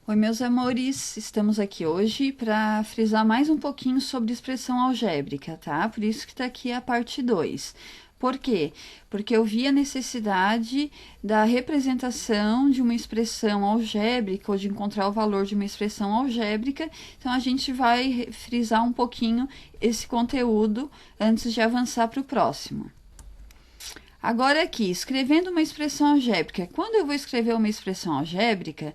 Oi, meus amores, estamos aqui hoje para frisar mais um pouquinho sobre expressão algébrica, tá? Por isso que tá aqui a parte 2. Por quê? Porque eu vi a necessidade da representação de uma expressão algébrica ou de encontrar o valor de uma expressão algébrica, então a gente vai frisar um pouquinho esse conteúdo antes de avançar para o próximo. Agora aqui, escrevendo uma expressão algébrica. Quando eu vou escrever uma expressão algébrica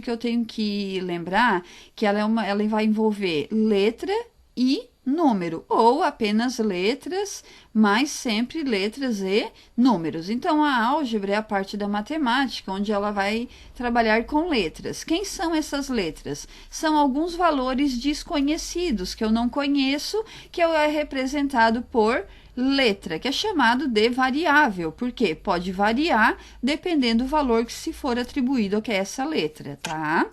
eu tenho que lembrar que ela vai envolver letra e número, ou apenas letras, mas sempre letras e números. Então, a álgebra é a parte da matemática, onde ela vai trabalhar com letras. Quem são essas letras? São alguns valores desconhecidos, que eu não conheço, que é representado por letra, que é chamado de variável, porque pode variar dependendo do valor que se for atribuído a essa letra, tá?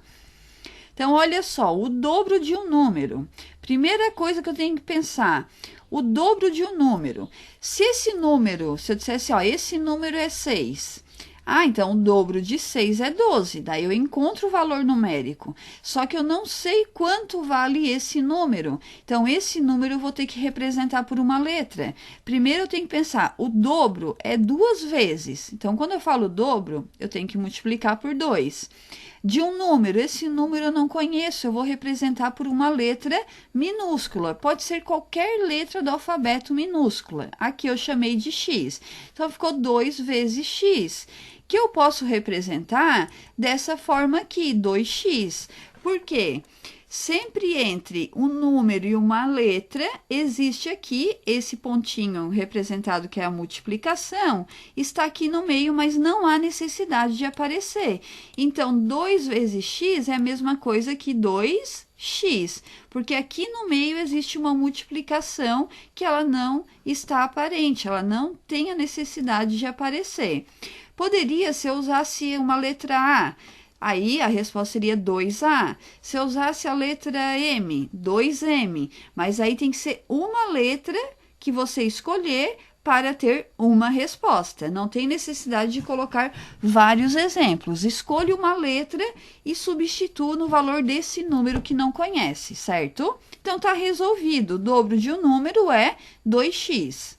Então, olha só, o dobro de um número. Primeira coisa que eu tenho que pensar, o dobro de um número. Se eu dissesse, ó, esse número é 6. Ah, então o dobro de 6 é 12. Daí eu encontro o valor numérico. Só que eu não sei quanto vale esse número. Então, esse número eu vou ter que representar por uma letra. Primeiro eu tenho que pensar, o dobro é 2 vezes. Então, quando eu falo dobro, eu tenho que multiplicar por 2. De um número, esse número eu não conheço, eu vou representar por uma letra minúscula. Pode ser qualquer letra do alfabeto minúscula. Aqui eu chamei de x. Então, ficou 2 vezes x, que eu posso representar dessa forma aqui, 2x. Por quê? Sempre entre um número e uma letra, existe aqui esse pontinho representado que é a multiplicação, está aqui no meio, mas não há necessidade de aparecer. Então, 2 vezes x é a mesma coisa que 2x, porque aqui no meio existe uma multiplicação que ela não está aparente, ela não tem a necessidade de aparecer. Poderia, se eu usasse uma letra A, aí a resposta seria 2A. Se eu usasse a letra M, 2M. Mas aí tem que ser uma letra que você escolher para ter uma resposta. Não tem necessidade de colocar vários exemplos. Escolha uma letra e substitua no valor desse número que não conhece, certo? Então, tá resolvido. O dobro de um número é 2x.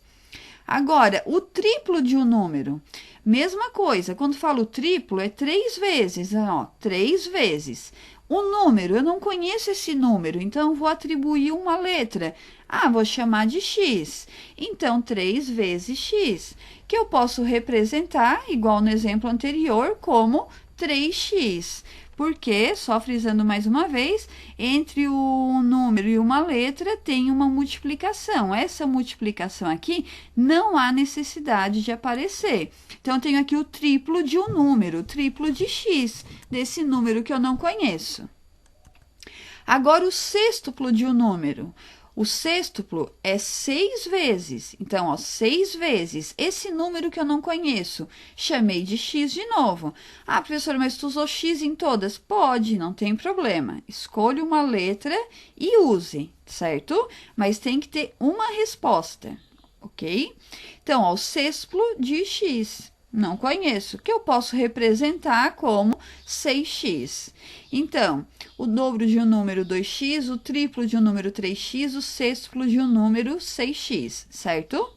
Agora, o triplo de um número. Mesma coisa, quando falo triplo, é 3 vezes, ó, 3 vezes. O número, eu não conheço esse número, então vou atribuir uma letra. Ah, vou chamar de x. Então, 3 vezes x, que eu posso representar, igual no exemplo anterior, como 3x. Porque, só frisando mais uma vez, entre o número e uma letra tem uma multiplicação. Essa multiplicação aqui não há necessidade de aparecer. Então, eu tenho aqui o triplo de um número, o triplo de x, desse número que eu não conheço. Agora, o sextuplo de um número. O sextuplo é 6 vezes. Então, ó, 6 vezes. Esse número que eu não conheço, chamei de x de novo. Ah, professora, mas tu usou x em todas? Pode, não tem problema. Escolha uma letra e use, certo? Mas tem que ter uma resposta, ok? Então, ó, o sextuplo de x. Não conheço, que eu posso representar como 6x. Então, o dobro de um número 2x, o triplo de um número 3x, o sextuplo de um número 6x, certo?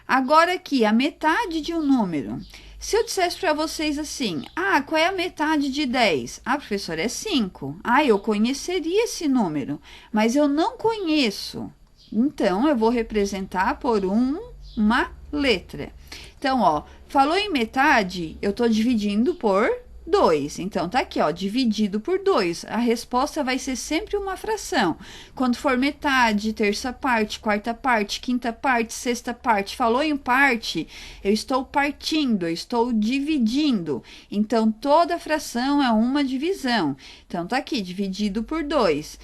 Agora aqui, a metade de um número. Se eu dissesse para vocês assim, ah, qual é a metade de 10? Ah, professor, é 5. Ah, eu conheceria esse número, mas eu não conheço. Então, eu vou representar por uma letra. Então, ó, falou em metade, eu tô dividindo por 2. Então, tá aqui, ó, dividido por 2. A resposta vai ser sempre uma fração. Quando for metade, terça parte, quarta parte, quinta parte, sexta parte, falou em parte, eu estou partindo, eu estou dividindo. Então, toda fração é uma divisão. Então, tá aqui, dividido por 2.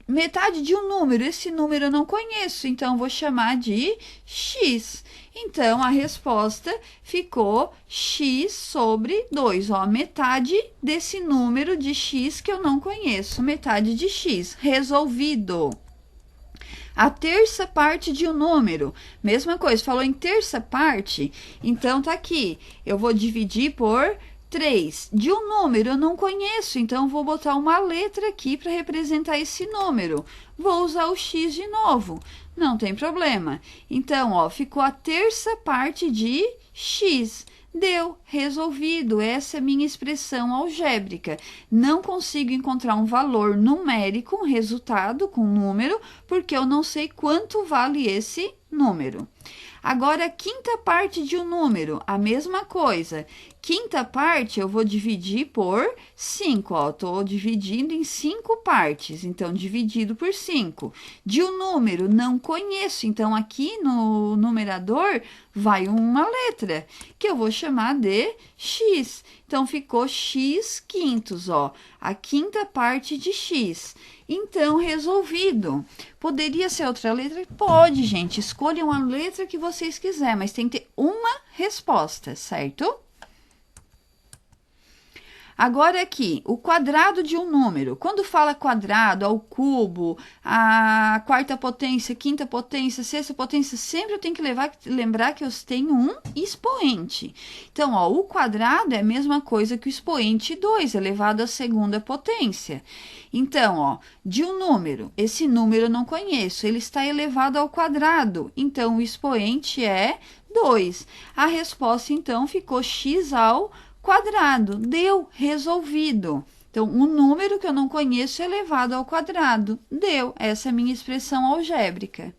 Metade de um número, esse número eu não conheço, então vou chamar de x. Então, a resposta ficou x sobre 2, ó, metade desse número de x que eu não conheço, metade de x, resolvido. A terça parte de um número, mesma coisa, falou em terça parte, então tá aqui, eu vou dividir por 3 de um número eu não conheço, então vou botar uma letra aqui para representar esse número. Vou usar o x de novo, não tem problema. Então, ó, ficou a terça parte de x. Deu, resolvido. Essa é a minha expressão algébrica. Não consigo encontrar um valor numérico, um resultado com número, porque eu não sei quanto vale esse número. Agora, a quinta parte de um número, a mesma coisa. Quinta parte eu vou dividir por 5, ó, estou dividindo em 5 partes, então dividido por 5. De um número, não conheço, então aqui no numerador vai uma letra, que eu vou chamar de x. Então, ficou x quintos, ó, a quinta parte de x. Então, resolvido. Poderia ser outra letra? Pode, gente. Escolham a letra que vocês quiserem, mas tem que ter uma resposta, certo? Agora aqui, o quadrado de um número. Quando fala quadrado, ao cubo, a quarta potência, quinta potência, sexta potência, sempre eu tenho que lembrar que eu tenho um expoente. Então, ó, o quadrado é a mesma coisa que o expoente 2, elevado à segunda potência. Então, ó, de um número, esse número eu não conheço, ele está elevado ao quadrado, então o expoente é 2. A resposta, então, ficou x ao quadrado. Deu, resolvido. Então, um número que eu não conheço é elevado ao quadrado. Deu, essa é a minha expressão algébrica.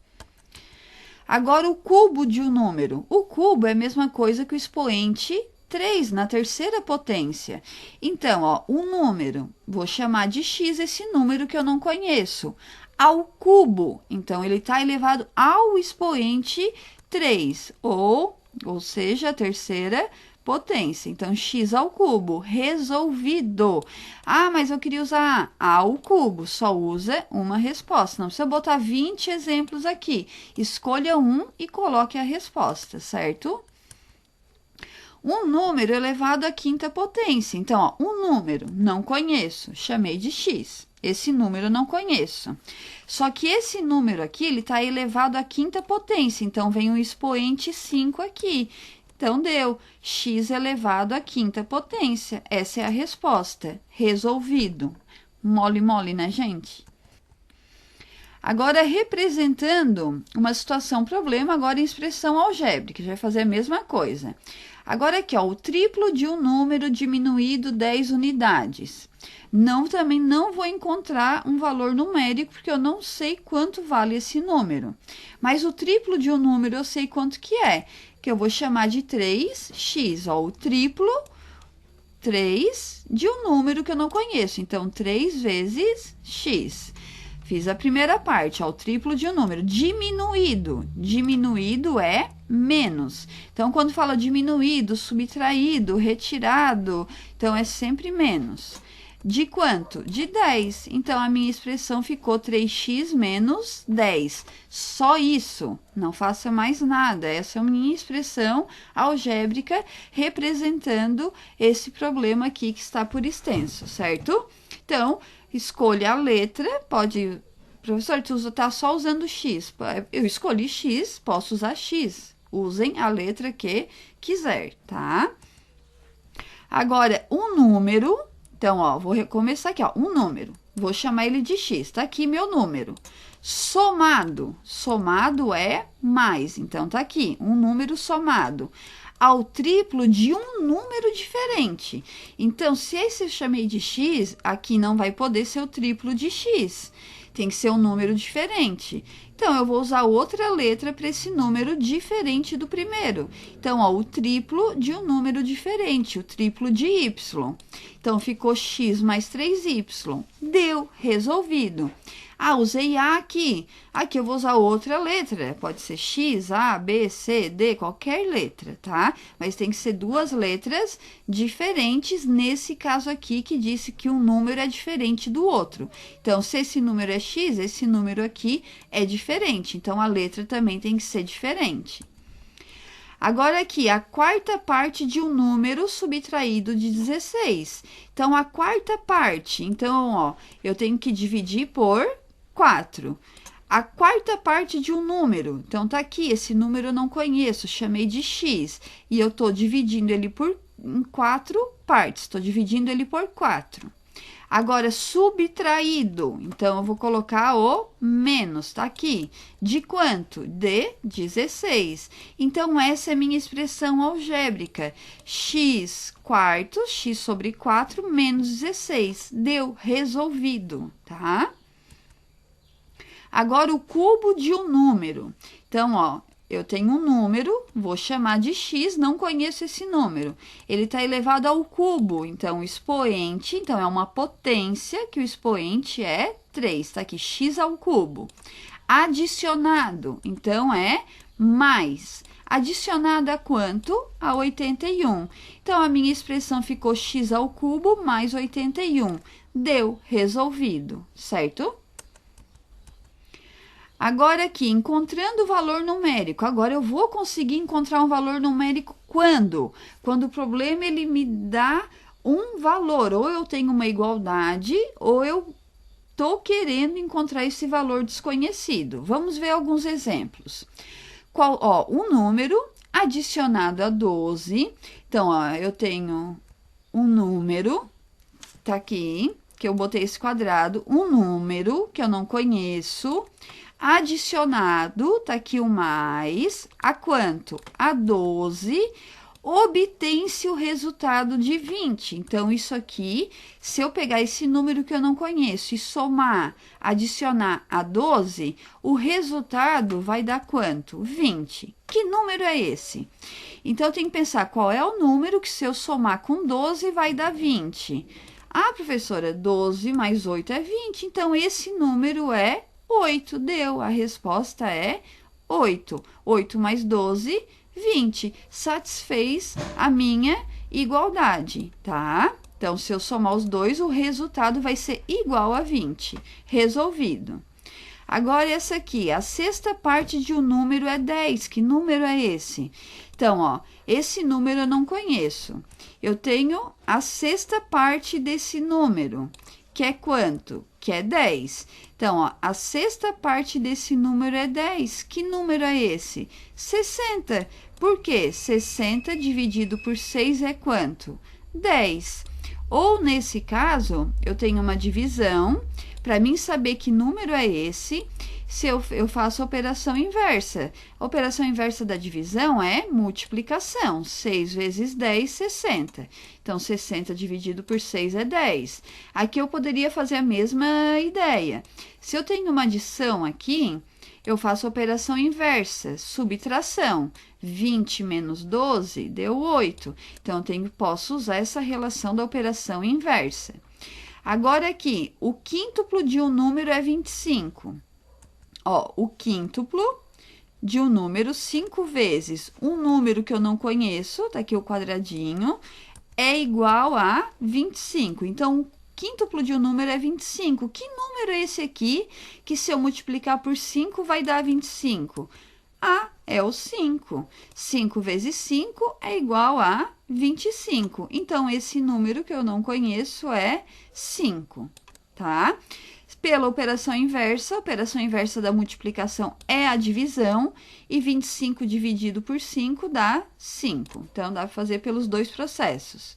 Agora, o cubo de um número. O cubo é a mesma coisa que o expoente 3 na terceira potência. Então, ó, um número, vou chamar de x esse número que eu não conheço. Ao cubo, então, ele está elevado ao expoente 3, ou seja, a terceira potência. Então, x ao cubo, resolvido. Ah, mas eu queria usar ao cubo, só usa uma resposta. Não precisa botar 20 exemplos aqui. Escolha um e coloque a resposta, certo? Um número elevado à quinta potência. Então, ó, um número, não conheço, chamei de x. Esse número eu não conheço. Só que esse número aqui, ele está elevado à quinta potência. Então, vem o expoente 5 aqui. Então, deu x elevado à quinta potência. Essa é a resposta. Resolvido. Mole, mole, né, gente? Agora, representando uma situação problema, agora em expressão algébrica, já vai fazer a mesma coisa. Agora aqui, ó, o triplo de um número diminuído 10 unidades. Também não vou encontrar um valor numérico, porque eu não sei quanto vale esse número. Mas o triplo de um número eu sei quanto que é, que eu vou chamar de 3x, ó, o triplo 3 de um número que eu não conheço. Então, 3 vezes x. Fiz a primeira parte, ó, o triplo de um número. Diminuído. Diminuído é menos. Então, quando fala diminuído, subtraído, retirado, então é sempre menos. De quanto? De 10. Então, a minha expressão ficou 3x menos 10. Só isso. Não faça mais nada. Essa é a minha expressão algébrica representando esse problema aqui que está por extenso, certo? Então, escolha a letra, pode... Professor, tu está só usando x. Eu escolhi x, posso usar x. Usem a letra que quiser, tá? Agora, um número... Então, ó, vou recomeçar aqui, ó, um número. Vou chamar ele de x, tá aqui meu número. Somado. Somado é mais, então tá aqui, um número somado ao triplo de um número diferente. Então, se esse eu chamei de x, aqui não vai poder ser o triplo de x. Tem que ser um número diferente. Então, eu vou usar outra letra para esse número diferente do primeiro. Então, ó, o triplo de um número diferente, o triplo de y. Então, ficou x mais 3y. Deu, resolvido. Ah, usei A aqui. Aqui eu vou usar outra letra. Pode ser X, A, B, C, D, qualquer letra, tá? Mas tem que ser duas letras diferentes nesse caso aqui que disse que um número é diferente do outro. Então, se esse número é X, esse número aqui é diferente. Então, a letra também tem que ser diferente. Agora aqui, a quarta parte de um número subtraído de 16. Então, a quarta parte, então, ó, eu tenho que dividir por 4. A quarta parte de um número, então tá aqui, esse número eu não conheço, chamei de x, e eu tô dividindo ele por 4 partes, estou dividindo ele por 4. Agora, subtraído, então eu vou colocar o menos, tá aqui. De quanto? De 16. Então, essa é a minha expressão algébrica. X quartos, x sobre 4, menos 16. Deu, resolvido, tá? Agora, o cubo de um número. Então, ó, eu tenho um número, vou chamar de x, não conheço esse número. Ele está elevado ao cubo, então o expoente, então é uma potência, que o expoente é 3, tá aqui, x ao cubo. Adicionado, então é mais. Adicionado a quanto? A 81. Então, a minha expressão ficou x ao cubo mais 81. Deu, resolvido, certo? Agora aqui, encontrando o valor numérico. Agora eu vou conseguir encontrar um valor numérico quando? Quando o problema ele me dá um valor. Ou eu tenho uma igualdade, ou eu estou querendo encontrar esse valor desconhecido. Vamos ver alguns exemplos. Um número adicionado a 12. Então, ó, eu tenho um número, tá aqui, que eu botei esse quadrado, um número que eu não conheço, adicionado, tá aqui o mais, a quanto? A 12, obtém-se o resultado de 20. Então, isso aqui, se eu pegar esse número que eu não conheço e somar, adicionar a 12, o resultado vai dar quanto? 20. Que número é esse? Então, eu tenho que pensar qual é o número que, se eu somar com 12, vai dar 20. Ah, professora, 12 mais 8 é 20. Então, esse número é 8, deu. A resposta é 8. 8 mais 12, 20. Satisfez a minha igualdade, tá? Então, se eu somar os dois, o resultado vai ser igual a 20. Resolvido. Agora, essa aqui, a sexta parte de um número é 10. Que número é esse? Então, ó, esse número eu não conheço. Eu tenho a sexta parte desse número, que é quanto? Que é 10. Então, ó, a sexta parte desse número é 10. Que número é esse? 60. Por quê? 60 dividido por 6 é quanto? 10. Ou, nesse caso, eu tenho uma divisão. Para mim saber que número é esse, se eu faço a operação inversa. A operação inversa da divisão é multiplicação. 6 vezes 10, 60. Então, 60 dividido por 6 é 10. Aqui eu poderia fazer a mesma ideia. Se eu tenho uma adição aqui, eu faço a operação inversa, subtração. 20 menos 12 deu 8. Então, posso usar essa relação da operação inversa. Agora aqui, o quíntuplo de um número é 25. Ó, o quíntuplo de um número, 5 vezes um número que eu não conheço, tá aqui o quadradinho, é igual a 25. Então, o quíntuplo de um número é 25. Que número é esse aqui, que se eu multiplicar por 5 vai dar 25? Ah, é o 5. 5 vezes 5 é igual a 25. Então, esse número que eu não conheço é 5, tá? Pela operação inversa, a operação inversa da multiplicação é a divisão, e 25 dividido por 5 dá 5. Então, dá para fazer pelos dois processos.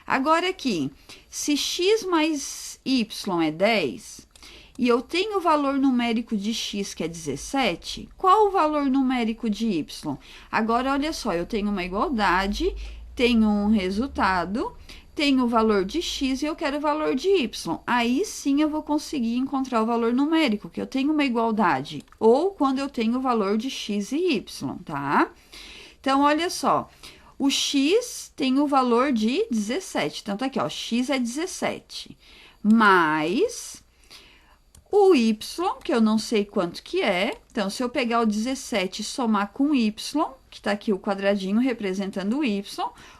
Agora aqui, se x mais y é 10... e eu tenho o valor numérico de x, que é 17, qual o valor numérico de y? Agora, olha só, eu tenho uma igualdade, tenho um resultado, tenho o valor de x e eu quero o valor de y. Aí sim eu vou conseguir encontrar o valor numérico, que eu tenho uma igualdade, ou quando eu tenho o valor de x e y, tá? Então, olha só, o x tem o valor de 17, então tá aqui, ó, x é 17, mais... o y, que eu não sei quanto que é, então, se eu pegar o 17 e somar com o y, que tá aqui o quadradinho representando o y,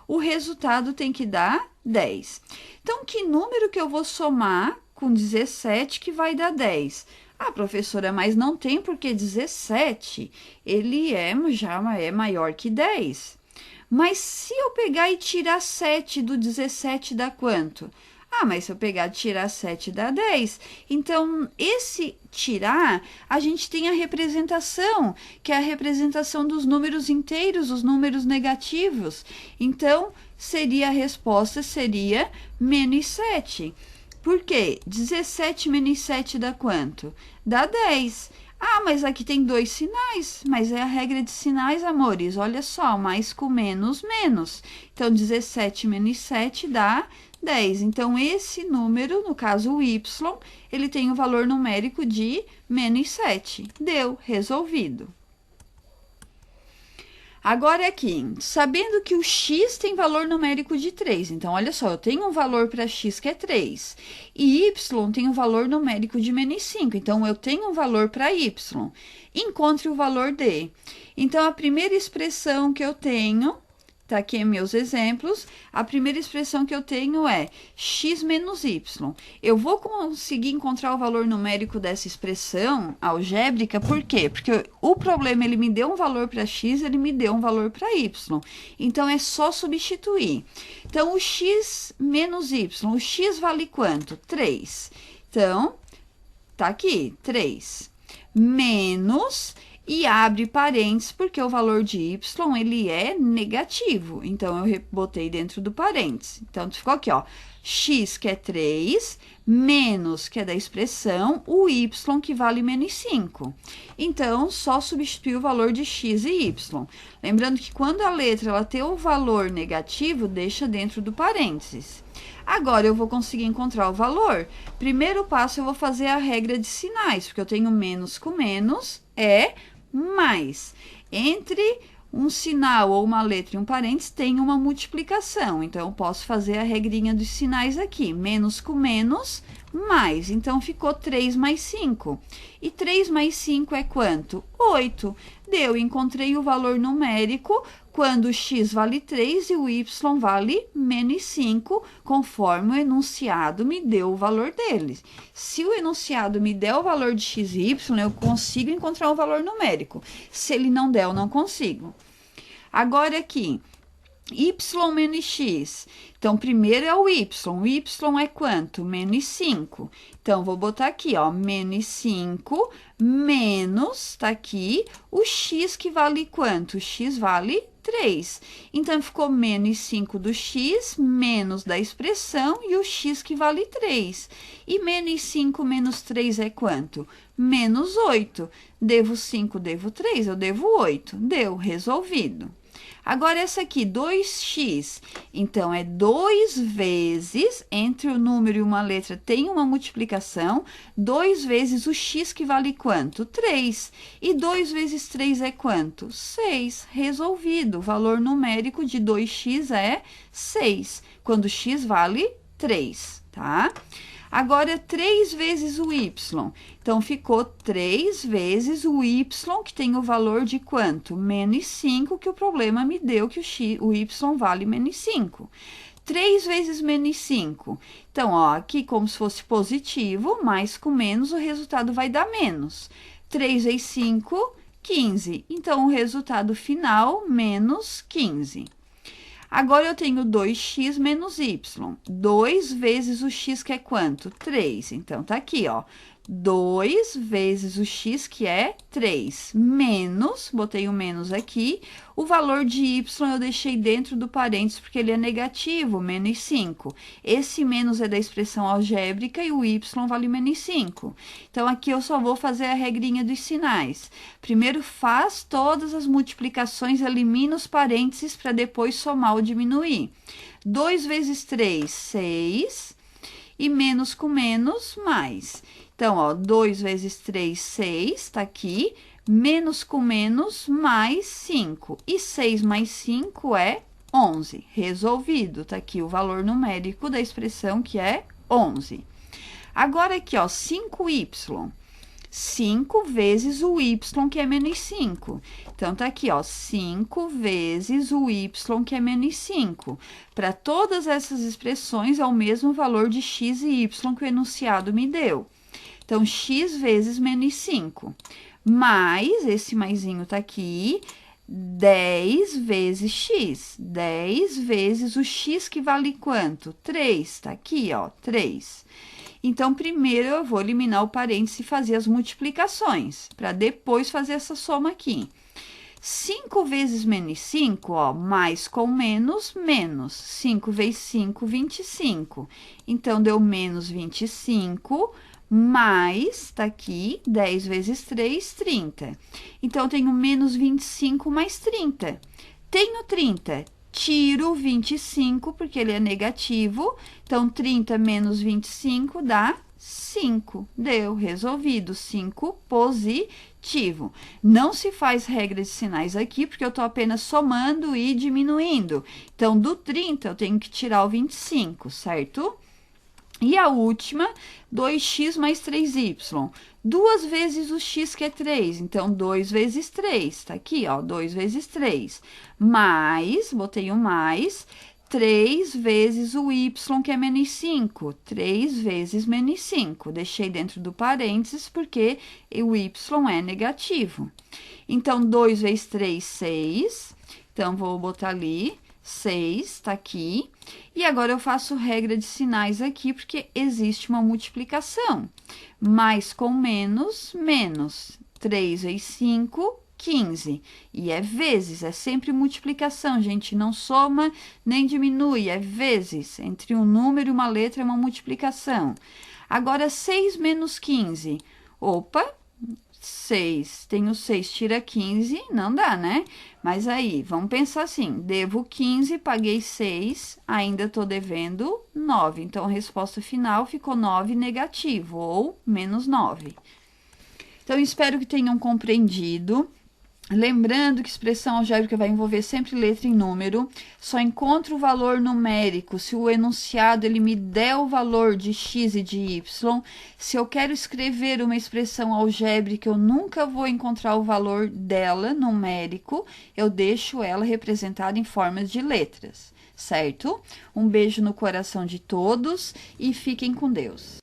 o resultado tem que dar 10. Então, que número que eu vou somar com 17 que vai dar 10? Ah, professora, mas não tem porque 17, ele já é maior que 10. Mas se eu pegar e tirar 7 do 17, dá quanto? Ah, mas se eu pegar e tirar 7 dá 10. Então, esse tirar, a gente tem a representação, que é a representação dos números inteiros, os números negativos. Então, a resposta seria menos 7. Por quê? 17 menos 7 dá quanto? Dá 10. Ah, mas aqui tem dois sinais, mas é a regra de sinais, amores. Olha só, mais com menos, menos. Então, 17 menos 7 dá 10. Então, esse número, no caso o y, ele tem o valor numérico de menos 7. Deu, resolvido. Agora aqui, sabendo que o x tem valor numérico de 3, então olha só, eu tenho um valor para x que é 3, e y tem um valor numérico de menos 5, então eu tenho um valor para y. Encontre o valor d. Então, a primeira expressão que eu tenho, tá aqui em meus exemplos, a primeira expressão que eu tenho é x menos y. Eu vou conseguir encontrar o valor numérico dessa expressão algébrica, por quê? Porque o problema, ele me deu um valor para x, ele me deu um valor para y. Então, é só substituir. Então, o x menos y, o x vale quanto? 3. Então, tá aqui, 3. Menos... e abre parênteses, porque o valor de y, ele é negativo. Então, eu botei dentro do parênteses. Então, ficou aqui, ó, x, que é 3, menos, que é da expressão, o y, que vale menos 5. Então, só substituir o valor de x e y. Lembrando que quando a letra ela tem o valor negativo, deixa dentro do parênteses. Agora, eu vou conseguir encontrar o valor. Primeiro passo, eu vou fazer a regra de sinais, porque eu tenho menos com menos, é mais. Entre um sinal ou uma letra e um parênteses, tem uma multiplicação. Então, eu posso fazer a regrinha dos sinais aqui. Menos com menos, mais. Então, ficou 3 mais 5. E 3 mais 5 é quanto? 8. Deu, encontrei o valor numérico quando o x vale 3 e o y vale menos 5, conforme o enunciado me deu o valor deles. Se o enunciado me der o valor de x e y, eu consigo encontrar o valor numérico. Se ele não der, eu não consigo. Agora aqui, y menos x. Então, primeiro é o y. O y é quanto? Menos 5. Então, vou botar aqui, ó, menos 5, menos, tá aqui, o x que vale quanto? O x vale 3. Então, ficou menos 5 do x, menos da expressão, e o x que vale 3. E menos 5 menos 3 é quanto? Menos 8. Devo 5, devo 3, eu devo 8. Deu, resolvido. Agora, essa aqui, 2x, então, é 2 vezes, entre o número e uma letra tem uma multiplicação, 2 vezes o x que vale quanto? 3. E 2 vezes 3 é quanto? 6. Resolvido. O valor numérico de 2x é 6, quando x vale 3, tá? Agora, 3 vezes o y. Então, ficou 3 vezes o y, que tem o valor de quanto? Menos 5, que o problema me deu que o y vale menos 5. 3 vezes menos 5. Então, ó, aqui como se fosse positivo, mais com menos, o resultado vai dar menos. 3 vezes 5, 15. Então, o resultado final, menos 15. Agora, eu tenho 2x menos y. 2 vezes o x, que é quanto? 3. Então, tá aqui, ó. 2 vezes o x, que é 3, menos, botei o menos aqui, o valor de y eu deixei dentro do parênteses, porque ele é negativo, menos 5. Esse menos é da expressão algébrica e o y vale menos 5. Então, aqui eu só vou fazer a regrinha dos sinais. Primeiro, faz todas as multiplicações, elimina os parênteses para depois somar ou diminuir. 2 vezes 3, 6, e menos com menos, mais. Então, ó, 2 vezes 3, 6, tá aqui, menos com menos, mais 5. E 6 mais 5 é 11. Resolvido, tá aqui o valor numérico da expressão, que é 11. Agora, aqui, ó, 5y. 5 vezes o y, que é menos 5. Então, tá aqui, ó, 5 vezes o y, que é menos 5. Para todas essas expressões, é o mesmo valor de x e y que o enunciado me deu. Então, x vezes menos 5. Mais, esse maisinho tá aqui, 10 vezes x. 10 vezes o x que vale quanto? 3, tá aqui, ó, 3. Então, primeiro eu vou eliminar o parênteses e fazer as multiplicações, para depois fazer essa soma aqui. 5 vezes menos 5, ó, mais com menos, menos. 5 vezes 5, 25. Então, deu menos 25, mais, tá aqui, 10 vezes 3, 30. Então, eu tenho menos 25 mais 30. Tenho 30, tiro 25, porque ele é negativo. Então, 30 menos 25 dá 5. Deu, resolvido. 5 positivo. Não se faz regra de sinais aqui, porque eu estou apenas somando e diminuindo. Então, do 30, eu tenho que tirar o 25, certo? E a última, 2x mais 3y. 2 vezes o x, que é 3. Então, 2 vezes 3. Tá aqui, ó, 2 vezes 3. Mais, botei o mais, 3 vezes o y, que é menos 5. 3 vezes menos 5. Deixei dentro do parênteses, porque o y é negativo. Então, 2 vezes 3, 6. Então, vou botar ali. 6, tá aqui. E agora eu faço regra de sinais aqui, porque existe uma multiplicação. Mais com menos, menos. 3 vezes 5, 15. E é vezes, é sempre multiplicação, gente. Não soma nem diminui, é vezes. Entre um número e uma letra é uma multiplicação. Agora, 6 menos 15. Opa! 6, tenho 6, tira 15, não dá, né? Mas aí, vamos pensar assim, devo 15, paguei 6, ainda tô devendo 9. Então, a resposta final ficou 9 negativo, ou menos 9. Então, espero que tenham compreendido. Lembrando que expressão algébrica vai envolver sempre letra e número, só encontro o valor numérico se o enunciado ele me der o valor de x e de y. Se eu quero escrever uma expressão algébrica, eu nunca vou encontrar o valor dela numérico, eu deixo ela representada em formas de letras, certo? Um beijo no coração de todos e fiquem com Deus.